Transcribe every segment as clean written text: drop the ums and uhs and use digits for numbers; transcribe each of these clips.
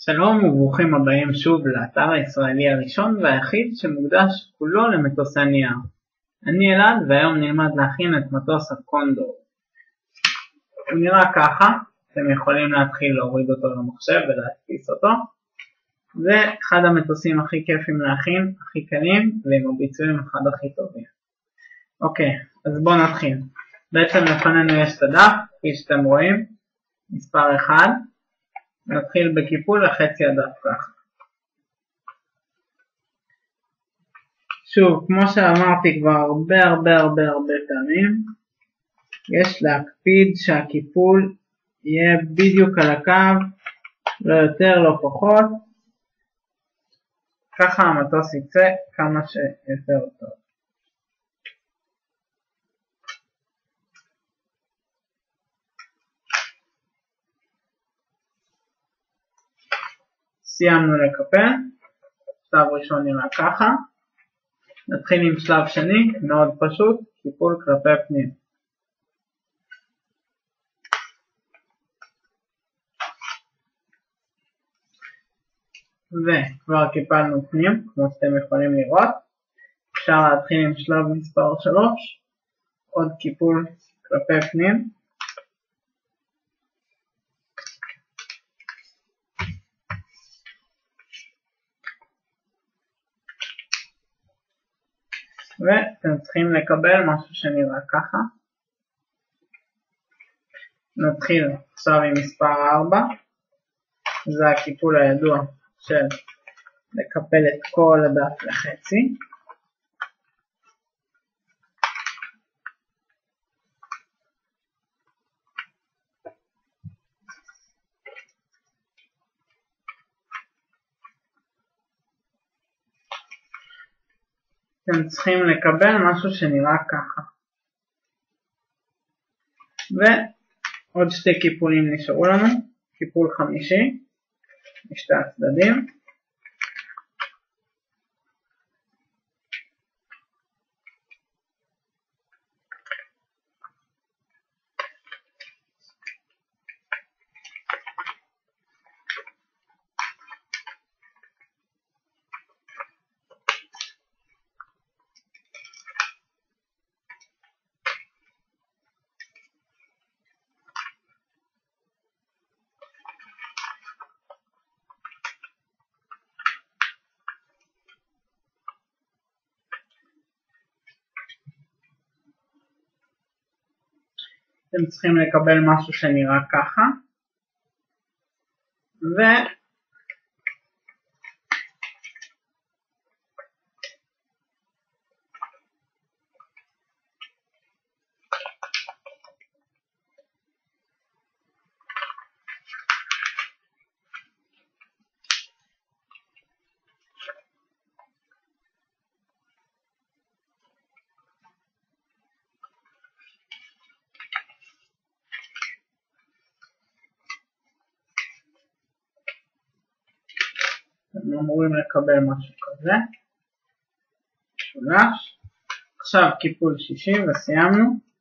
שלום וברוכים הבאים שוב לאתר הישראלי הראשון והיחיד שמוקדש כולו למטוסי נייר. אני אלעד והיום נלמד להכין את מטוס הקונדור. הוא נראה ככה, אתם יכולים להתחיל להוריד אותו למחשב ולהדפיס אותו. זה אחד המטוסים הכי כיפים להכין, הכי קלים ועם הביצועים אחד הכי טובים. אוקיי, אז בואו נתחיל. בעצם לפנינו יש את הדף, כפי שאתם רואים, מספר 1. נתחיל בקיפול לחצי הדף ככה. שוב, כמו שאמרתי כבר הרבה פעמים, יש להקפיד שהקיפול יהיה בדיוק על הקו, לא יותר לא פחות, ככה המטוס יצא כמה שיותר טוב. סיימנו לקפל, שלב ראשון נראה ככה, נתחיל עם שלב שני, מאוד פשוט, קיפול כלפי פנים. וכבר קיפלנו פנים, כמו שאתם יכולים לראות, אפשר להתחיל עם שלב מספר 3, עוד קיפול כלפי פנים. ואתם צריכים לקבל משהו שנראה ככה. נתחיל עכשיו עם מספר 4. זה הקיפול הידוע של לקפל את כל הדף לחצי. אתם צריכים לקבל משהו שנראה ככה. ועוד שתי קיפולים נשארו לנו. קיפול חמישי, משתי הצדדים. אתם צריכים לקבל משהו שנראה ככה. אתם אמורים לקבל משהו כזה. משולש. עכשיו קיפול 60 וסיימנו.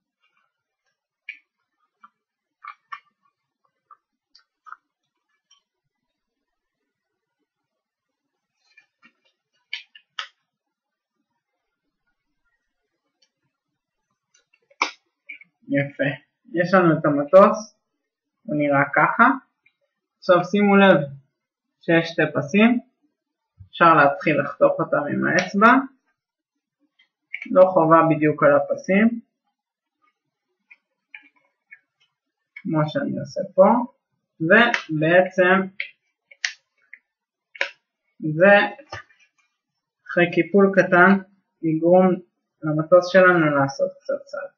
יפה. יש לנו את המטוס. הוא נראה ככה. עכשיו שימו לב שיש שתי פסים. אפשר להתחיל לחתוך אותם עם האצבע. לא חובה בדיוק על הפסים. כמו שאני עושה פה. ובעצם זה אחרי קיפול קטן יגרום למטוס שלנו לעשות קצת צד.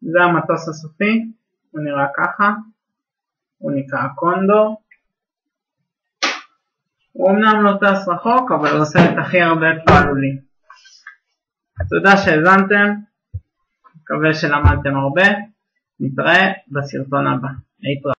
זה המטוס הסופי. הוא נראה ככה. הוא נקרא קונדור. הוא אמנם לא טס רחוק, אבל הוא עושה את הכי הרבה פעלולים. תודה שהזנתם, מקווה שלמדתם הרבה, נתראה בסרטון הבא. להתראות.